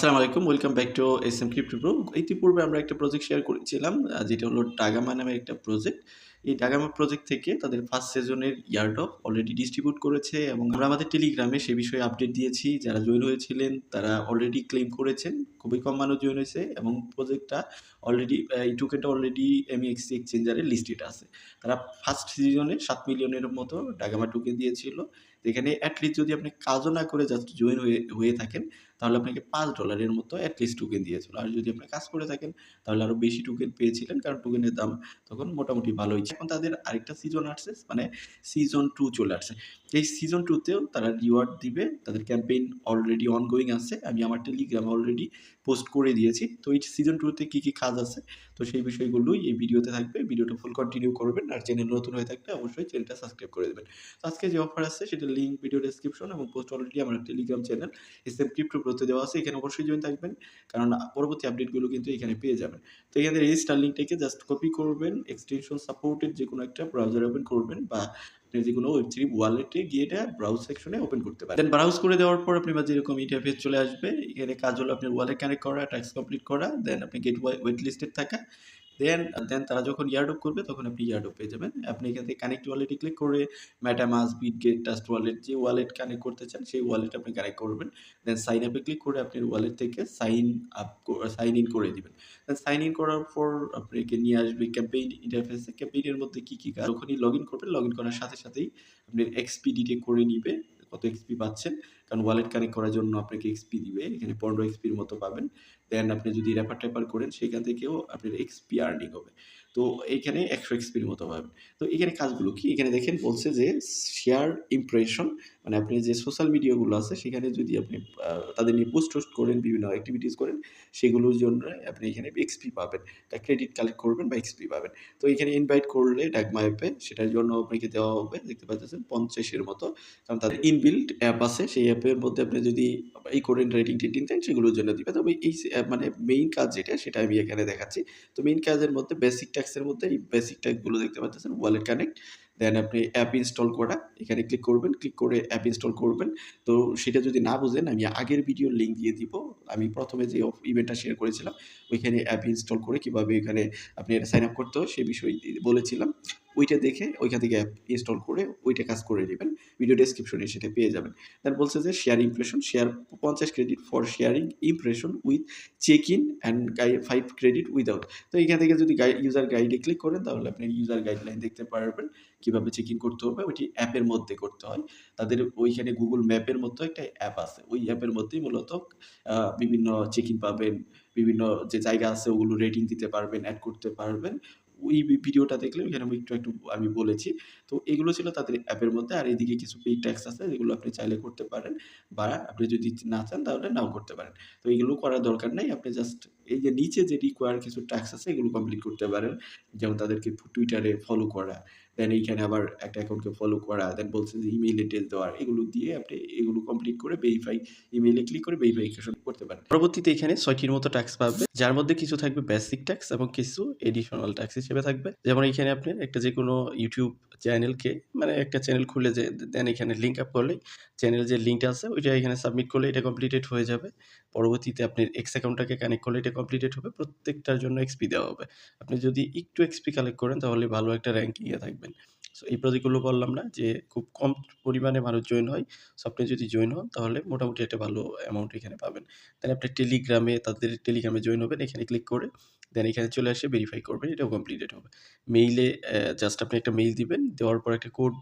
আসসালামু আলাইকুম। Welcome back to SM crypto pro. ইতিপূর্বে আমরা একটা প্রজেক্ট শেয়ার করেছিলাম যেটা হলো ডাগামা নামের একটা প্রজেক্ট। এই ডাগামা প্রজেক্ট থেকে তাদের ফার্স্ট সেজনের ইয়ারড্রপ অলরেডি ডিস্ট্রিবিউট করেছে এবং আমরা আমাদের টেলিগ্রামে সে বিষয়ে আপডেট দিয়েছি। যারা জয়েন হয়েছিলেন তারা অলরেডি ক্লেম করেছেন। খুবই কম মানুষ জয়েন হয়েছে এবং প্রজেক্টটা অলরেডি এই টোকেনটা অলরেডি এমএক্সি এক্সচেঞ্জারে লিস্টেড আছে। তারা ফার্স্ট সিজনে ৭ মিলিয়নের মতো ডাগামা টোকেন দিয়েছিল। যেখানে এট লিস্ট যদি আপনি কাজও না করে জাস্ট জয়েন হয়ে থাকেন তাহলে আপনাকে $5 মতো এটলিস্ট টোকেন দিয়েছিল। আর যদি আপনি কাজ করে থাকেন তাহলে আরো বেশি টোকেন পেয়েছিলেন। কারণ টোকেনের দাম তখন মোটামুটি ভালোই ছিল। এখন তাদের আরেকটা সিজন আসছে, মানে সিজন 2 চলে আসছে। এই সিজন 2 তেও তারা রিওয়ার্ড দিবে। তাদের ক্যাম্পেইন অলরেডি অনগোয়িং আছে। আমি আমার টেলিগ্রামে অলরেডি পোস্ট করে দিয়েছি। তো এই সিজন 2 তে কি কাজ আছে, তো সেই বিষয়গুলোই এই ভিডিওতে থাকবে। ভিডিওটা ফুল কন্টিনিউ করবেন। আর চ্যানেল নতুন হয়ে থাকলে অবশ্যই চ্যানেলটা সাবস্ক্রাইব করে দেবেন। তো আজকে যে অফার আছে সেটার লিঙ্ক ভিডিও ডেসক্রিপশন এবং পোস্ট অলরেডি আমার টেলিগ্রাম চ্যানেল এসএম ক্রিপ্টো প্রোতে দেওয়া আছে। এখানে অবশ্যই জয়েন থাকবেন, কারণ পরবর্তী আপডেটগুলো কিন্তু এখানে পেয়ে যাবেন। তো এখানে রেজিস্টার লিঙ্কটাকে জাস্ট কপি করবেন, এক্সটেনশন সাপোর্টেড যেকোনো একটা ব্রাউজার ওপেন করবেন বা আপনি যেকোনো ওয়েব3 ওয়ালেটে গিয়ে এটা ব্রাউজ সেকশনে ওপেন করতে পারেন। দেন ব্রাউজ করে দেওয়ার পর আপনি বা যেরকম ইন্টারফেস চলে আসবে। এখানে কাজ হলো আপনার ওয়ালেট কানেক্ট করা, টাস্ক কমপ্লিট করা, দেন আপনি গেট ওয়েট লিস্টেড থাকা। দেন দেন তারা যখন ইয়ারড্রপ করবে তখন আপনি ইয়ারড্রপ পেয়ে যাবেন। আপনি এখান থেকে কানেক্ট ওয়ালেটে ক্লিক করে মেটামাস্ক, বিটগেট, ট্রাস্ট ওয়ালেট যে ওয়ালেট কানেক্ট করতে চান সেই ওয়ালেট আপনি কানেক্ট করবেন। দেন সাইন আপে ক্লিক করে আপনার ওয়ালেট থেকে সাইন ইন করে দিবেন। দেন সাইন ইন করার পর আপনাকে নিয়ে আসবে ক্যাম্পেইন ইন্টারফেসে। ক্যাম্পেইনের মধ্যে কি কাজ, যখনই লগইন করবেন, লগইন করার সাথে সাথেই আপনার এক্সপি ডিটেক্ট করে নিবে কত এক্সপি পাচ্ছেন। কারণ ওয়ালেট কানেক্ট করার জন্য আপনাকে এক্সপি দিবে। এখানে 15 এক্সপির মতো পাবেন। দেন আপনি যদি রেফার করেন সেখান থেকেও আপনার এক্সপি আর্নিং হবে। তো এইখানে 100 এক্সপির মতো পাবেন। তো এখানে কাজগুলো কি, এখানে দেখেন বলছে যে শেয়ার ইমপ্রেশন, মানে আপনি যে সোশ্যাল মিডিয়াগুলো আছে সেখানে যদি আপনি তাদের নিয়ে পোস্ট করেন, বিভিন্ন অ্যাক্টিভিটিস করেন, সেগুলোর জন্য আপনি এখানে এক্সপি পাবেন। ক্রেডিট কালেক্ট করবেন বা এক্সপি পাবেন। তো এখানে ইনভাইট করলে ডাকমা অ্যাপে সেটার জন্য আপনাকে দেওয়া হবে, দেখতে পাচ্ছেন 50 এর মতো। কারণ তাদের ইনবিল্ট অ্যাপ আছে, সেই অ্যাপের মধ্যে আপনি যদি করেন রেটিং দেন সেগুলোর জন্য দিবে। তবে এই মানে মেইন কাজ যেটা সেটা আমি এখানে দেখাচ্ছি। তো মেইন কাজের মধ্যে বেসিক ট্যাক্সের মধ্যে এই বেসিক ট্যাক্সগুলো দেখতে পাচ্ছেন, ওয়ালেট কানেক্ট, দেন আপনি অ্যাপ ইনস্টল করা, এখানে ক্লিক করবেন, ক্লিক করে অ্যাপ ইনস্টল করবেন। তো সেটা যদি না বুঝেন আমি আগের ভিডিওর লিঙ্ক দিয়ে দিব। আমি প্রথমে যে ইভেন্টটা শেয়ার করেছিলাম ওইখানে অ্যাপ ইনস্টল করে কিভাবে এখানে আপনি সাইন আপ করতে হয় সে বিষয় বলেছিলাম। ওইটা দেখে ওইখান থেকে অ্যাপ ইনস্টল করে ওইটা কাজ করে নেবেন। ভিডিও ডেসক্রিপশনে সেটা পেয়ে যাবেন। তার বলছে যে share impression, share 50 credit for sharing impression with check in and 5 credit without. তো এখান থেকে যদি ইউজার গাইডে ক্লিক করেন তাহলে আপনি ইউজার গাইডলাইন দেখতে পারবেন কীভাবে চেক ইন করতে হবে। ওইটি অ্যাপের মধ্যে করতে হয়। তাদের ওইখানে গুগল ম্যাপের মতো একটা অ্যাপ আছে। ওই অ্যাপের মধ্যেই মূলত বিভিন্ন চেক ইন পাবেন, বিভিন্ন যে জায়গা আছে ওগুলো রেটিং দিতে পারবেন, অ্যাড করতে পারবেন। ওই ভিডিওটা দেখলে ওইখানে আমি একটু আমি বলেছি। তো এগুলো ছিল তাদের অ্যাপের মধ্যে। আর এদিকে কিছু পেইড ট্যাক্স আছে যেগুলো আপনি চাইলে করতে পারেন বা আপনি যদি না চান তাহলে নাও করতে পারেন। তো এগুলো করার দরকার নাই। আপনি জাস্ট এই যে নিচে যে রিকোয়ার কিছু ট্যাক্স আছে এগুলো কমপ্লিট করতে পারেন। যেমন তাদেরকে টুইটারে ফলো করা, দেন এইখানে আবার একটা অ্যাকাউন্টকে ফলো করা, দেন বলছে যে ইমেইল অ্যাড্রেস দেওয়া, এগুলো দিয়ে আপনি এগুলো কমপ্লিট করে ভেরিফাই, ইমেইলে ক্লিক করে ভেরিফিকেশন করতে পারেন। পরবর্তীতে এখানে ৬টির মতো ট্যাক্স পাবে, যার মধ্যে কিছু থাকবে বেসিক ট্যাক্স এবং কিছু এডিশনাল ট্যাক্স হিসেবে থাকবে। যেমন এখানে আপনি একটা যেকোনো ইউটিউব চ্যানেলকে, মানে একটা চ্যানেল খুলে যে দেন এখানে লিঙ্ক আপ করলেই চ্যানেলের যে লিঙ্কটা আছে ওইটা এখানে সাবমিট করলে এটা কমপ্লিটেড হয়ে যাবে। পরবর্তীতে আপনি এক্স অ্যাকাউন্টটাকে কানেক্ট করলে এটা কমপ্লিটেড হবে। প্রত্যেকটার জন্য এক্সপি দেওয়া হবে। আপনি যদি একটু এক্সপি কালেক্ট করেন তাহলে ভালো একটা র্যাঙ্কিংয়ে থাকবেন। সো এই প্রজেক্টগুলো বললাম না যে খুব কম পরিমাণে মানুষ জয়েন হয়। সো আপনি যদি জয়েন হন তাহলে মোটামুটি একটা ভালো অ্যামাউন্ট এখানে পাবেন। দেন আপনি টেলিগ্রামে, তাদের টেলিগ্রামে জয়েন হবেন, এখানে ক্লিক করে দেন এখানে চলে আসে ভেরিফাই করবেন, এটাও কমপ্লিটেড হবে। মেইলে জাস্ট আপনি একটা মেইল দিবেন, দেওয়ার পর একটা কোড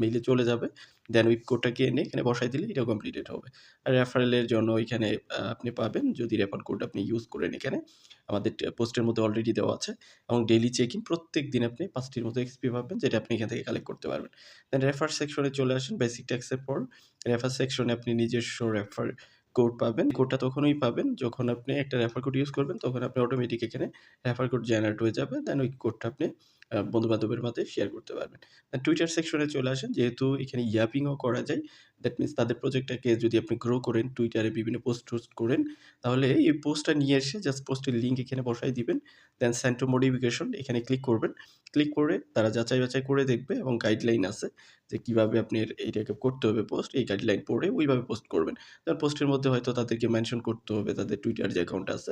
মেইলে চলে যাবে। দেন ওই কোডটাকে এনে এখানে বসায় দিলে এটাও কমপ্লিটেড হবে। আর রেফারেলের জন্য এখানে আপনি পাবেন যদি রেফার কোড আপনি ইউজ করেন। এখানে আমাদের পোস্টের মধ্যে অলরেডি দেওয়া আছে এবং ডেইলি চেক ইন প্রত্যেক দিন আপনি ৫টির মতো এক্সপি পাবেন, যেটা আপনি এখান থেকে কালেক্ট করতে পারবেন। দেন রেফার সেকশনে চলে আসেন। বেসিক ট্যাক্সের পর রেফার সেকশনে আপনি নিজস্ব রেফার কোড পাবেন। কোডটা তখনই পাবেন যখন আপনি একটা রেফার কোড ইউজ করবেন, তখন আপনি অটোমেটিক এখানে রেফার কোড জেনারেট হয়ে যাবে। দেন ওই কোডটা আপনি বন্ধু-বান্ধবের মাঝে শেয়ার করতে পারবেন। টুইটার সেকশনে চলে আসেন। যেহেতু এখানে ইয়াপিংও করা যায়, দ্যাট মিনস তাদের প্রজেক্টটাকে যদি আপনি গ্রো করেন, টুইটারে বিভিন্ন পোস্ট-টোস্ট করেন, তাহলে এই পোস্টটা নিয়ে এসে জাস্ট পোস্টের লিঙ্ক এখানে বসায় দিবেন। দেন সেন্ড টু মডিফিকেশন এখানে ক্লিক করবেন। ক্লিক করে তারা যাচাই-বাছাই করে দেখবে এবং গাইডলাইন আছে যে কিভাবে আপনার এইটাকে করতে হবে পোস্ট, এই গাইডলাইন পড়ে ওইভাবে পোস্ট করবেন। পোস্টের মধ্যে হয়তো তাদেরকে মেনশন করতে হবে তাদের টুইটার যে অ্যাকাউন্ট আছে।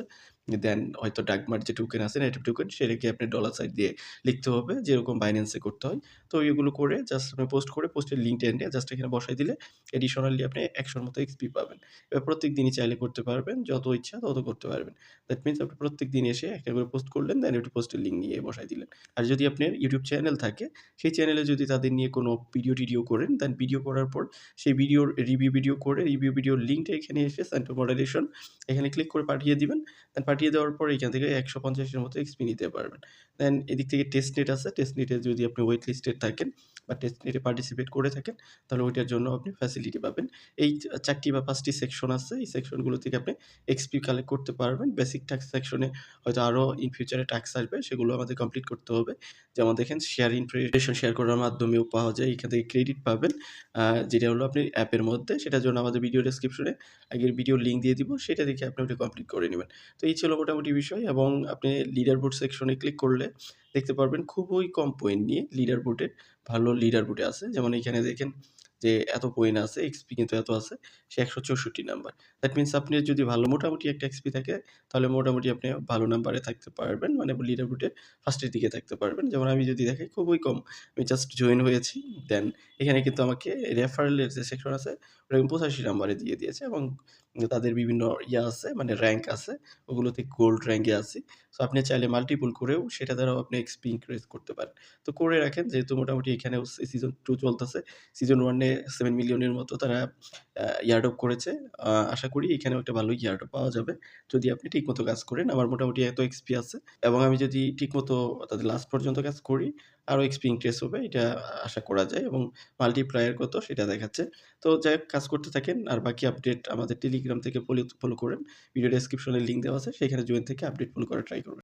দেন হয়তো ডাকমার্ট যে টোকেন আছে, নেটিভ টোকেন সেটাকে আপনি ডলার সাইন দিয়ে লিখতে হবে যেরকম বাইন্যান্সে করতে হয়। তো এগুলো করে জাস্ট আপনি পোস্ট করে পোস্টের লিঙ্কটা এনে জাস্ট এখানে বসায় দিলে এডিশনালি আপনি ১০০ র মতো এক্সপি পাবেন। এবার প্রত্যেক দিনই চাইলে করতে পারবেন। যত ইচ্ছা তত করতে পারবেন। দ্যাট মিনস আপনি প্রত্যেক দিন এসে একটা করে পোস্ট করলেন, দেন একটু পোস্টের লিঙ্ক নিয়ে বসায় দিলেন। আর যদি আপনার YouTube চ্যানেল থাকে, সেই চ্যানেলে যদি তাদের নিয়ে কোনো ভিডিও-টিডিও করেন, দেন ভিডিও করার পর সেই ভিডিওর রিভিউ ভিডিও করে রিভিউ ভিডিওর লিঙ্কটা এখানে এসে সেন্ড টু মডারেশন এখানে ক্লিক করে পাঠিয়ে দিবেন। দেন পাঠিয়ে দেওয়ার পর এখান থেকে ১৫০ এর মতো এক্সপি নিতে পারবেন। দেন এদিক থেকে টেস্টনেট আছে। টেস্টনেটে যদি আপনি ওয়েট লিস্টেড থাকেন বা টেস্টনেটে পার্টিসিপেট করে থাকেন, তাহলে ওইটার জন্য আপনি ফ্যাসিলিটি পাবেন। এই ৪ টি বা ৫ টি সেকশন আছে। এই সেকশনগুলো থেকে আপনি এক্সপি কালেক্ট করতে পারবেন। বেসিক টাস্ক সেকশনে হয়তো আরো ইন ফিউচারে টাস্ক আসবে। সেগুলো আমাদের কমপ্লিট করতে হবে। যেমন দেখেন শেয়ার ইনফরমেশন শেয়ার করার মাধ্যমেও পাওয়া যায়। এখান থেকে ক্রেডিট পাবেন। যেটা হলো আপনি অ্যাপের মধ্যে। সেটার জন্য আমাদের ভিডিও ডেসক্রিপশনে আগের ভিডিওর লিঙ্ক দিয়ে দিব। সেটা দেখে আপনি ওটা কমপ্লিট করে নিবেন। তো এই ছিল মোটামুটি বিষয় এবং আপনি লিডার বোর্ড সেকশনে ক্লিক করলে দেখতে পারবেন খুবই কম পয়েন্ট নিয়ে লিডার বোর্ডে ভালো লিডার বোর্ডে আছে। যেমন এখানে দেখেন যে এত পয়েন্ট আছে, এক্সপি কিন্তু এত আছে। সে ১৬৪ নাম্বার। দ্যাট মিনস আপনার যদি ভালো মোটামুটি একটা এক্সপি থাকে, তাহলে মোটামুটি আপনি ভালো নাম্বারে থাকতে পারবেন। মানে লিডার বোর্ডে ফার্স্টের দিকে থাকতে পারবেন। যেমন আমি যদি দেখাই খুবই কম। আমি জাস্ট জয়েন হয়েছি। দেন এখানে কিন্তু আমাকে রেফারেলের যে সেকশন আছে, ওটা ৮৫ নাম্বারে দিয়ে দিয়েছে এবং তাদের বিভিন্ন আছে মানে র‍্যাংক আছে। ওগুলোতে গোল্ড র‍্যাংকে আছি। সো আপনি চাইলে মাল্টিপল করেও সেটা দ্বারাও আপনি এক্সপি ইনক্রিজ করতে পারেন। তো করে রাখেন যেহেতু মোটামুটি এখানেও সিজন 2 চলতেছে। সিজন 1 এ 7 মিলিয়নের মতো তারা ইয়ারড্রপ করেছে। আশা করি এখানেও একটা ভালো ইয়ারড্রপ পাওয়া যাবে। যদি আপনি ঠিকমতো কাজ করেন। আমার মোটামুটি এত এক্সপি আছে এবং আমি যদি ঠিকমতো তাদের লাস্ট পর্যন্ত কাজ করি, আরো এক্সপি ইনক্রিজ হবে এটা আশা করা যায় এবং মাল্টিপ্লায়ার কত সেটা দেখাচ্ছে। তো যাই হোক কাজ করতে থাকেন। আর বাকি আপডেট আমাদের টেলিগ্রাম থেকে ফলো করেন। ভিডিও ডেসক্রিপশনে লিঙ্ক দেওয়া আছে। সেখানে জয়েন থেকে আপডেট ফলো করার ট্রাই করবেন।